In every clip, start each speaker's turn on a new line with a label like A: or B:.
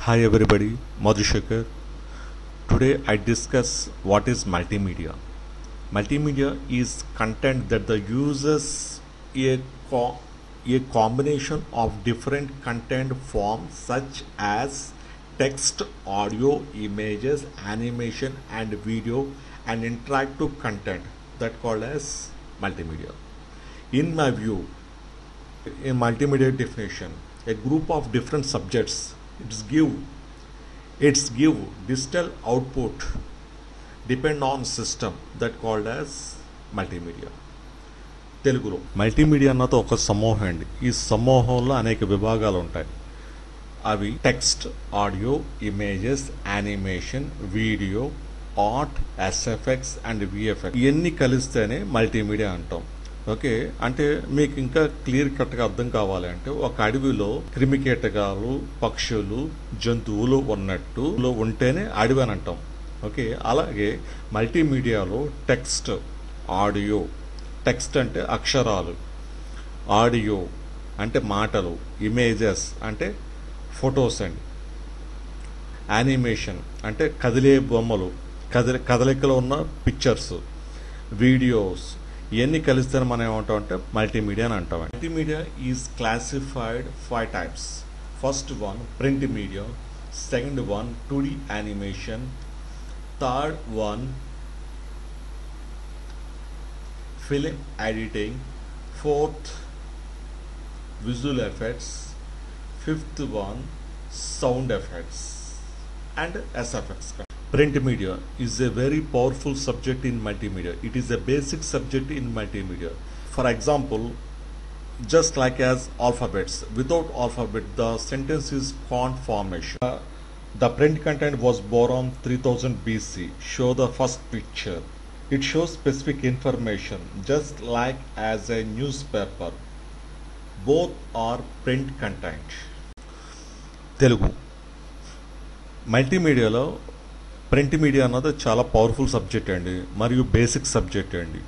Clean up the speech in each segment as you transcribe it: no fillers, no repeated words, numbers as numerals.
A: Hi everybody, Madhushekar. Today I discuss what is multimedia. Multimedia is content that the uses a combination of different content forms such as text, audio, images, animation and video and interactive content that called as multimedia. In my view, in multimedia definition, a group of different subjects it's give digital output depend on system that called as multimedia. తెలుగులో multimedia అన్నది ఒక సమూహం అండి. ఈ సమూహంలో అనేక విభాగాలు ఉంటాయి. అవి text, audio, images, animation, video, art, SFX and VFX ఇవన్నీ కలిస్తేనే మల్టీమీడియా అంటాం. ఓకే, అంటే మీకు ఇంకా క్లియర్ కట్గా అర్థం కావాలి అంటే ఒక అడవిలో క్రిమికీటకాలు, పక్షులు, జంతువులు ఉన్నట్టు ఉంటేనే అడవి అని అంటాం. ఓకే, అలాగే మల్టీమీడియాలో టెక్స్ట్, ఆడియో, టెక్స్ట్ అంటే అక్షరాలు, ఆడియో అంటే మాటలు, ఇమేజెస్ అంటే ఫొటోస్ అండి, యానిమేషన్ అంటే కదిలే బొమ్మలు, కదలికలో ఉన్న పిక్చర్స్, వీడియోస్ ఇవన్నీ కలిస్తే మనం ఏమంటాం అంటే మల్టీమీడియా అని అంటాం. Multimedia is classified 5 types. First one print media, second one 2D animation, third one film editing, fourth visual effects, fifth one sound effects and SFX. Print media is a very powerful subject in multimedia. It is a basic subject in multimedia. For example, just like as alphabets, without alphabet the sentence is font formation. The print content was born on 3000 BC. Show the first picture. It shows specific information just like as a newspaper. Both are print content. Telugu మల్టీమీడియాలో print media అన్నది చాలా powerful subject అండి, మరియు basic subject అండి.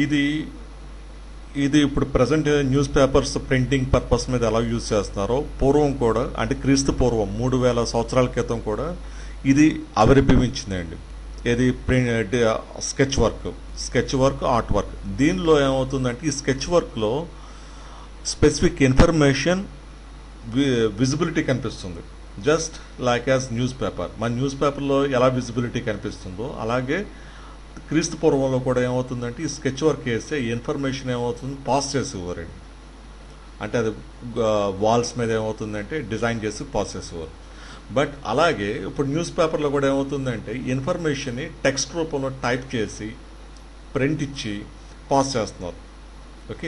A: ఇది ఇప్పుడు present news papers printing purpose మీద ఎలా యూజ్ చేస్తున్నారో పూర్వం కూడా, అంటే క్రీస్తు పూర్వం 3000 సంవత్సరాల క్రితం కూడా ఇది ఆవిర్భవించిందండి. ఇది స్కెచ్ వర్క్, ఆర్ట్ వర్క్. దీనిలో ఏమవుతుందంటే ఈ స్కెచ్ వర్క్లో స్పెసిఫిక్ ఇన్ఫర్మేషన్ విజిబిలిటీ కనిపిస్తుంది, just like as news paper. మన న్యూస్ పేపర్లో ఎలా విజిబిలిటీ కనిపిస్తుందో అలాగే క్రీస్తు పూర్వంలో కూడా ఏమవుతుందంటే ఈ స్కెచ్ వర్క్ వేస్తే ఇన్ఫర్మేషన్ ఏమవుతుంది పాస్ చేసేవారండి. అంటే అది వాల్స్ మీద ఏమవుతుందంటే డిజైన్ చేసి పాస్ చేసేవారు. బట్ అలాగే ఇప్పుడు న్యూస్ పేపర్లో కూడా ఏమవుతుందంటే ఇన్ఫర్మేషన్ని టెక్స్ట్ రూపంలో టైప్ చేసి ప్రింట్ ఇచ్చి పాస్ చేస్తున్నారు.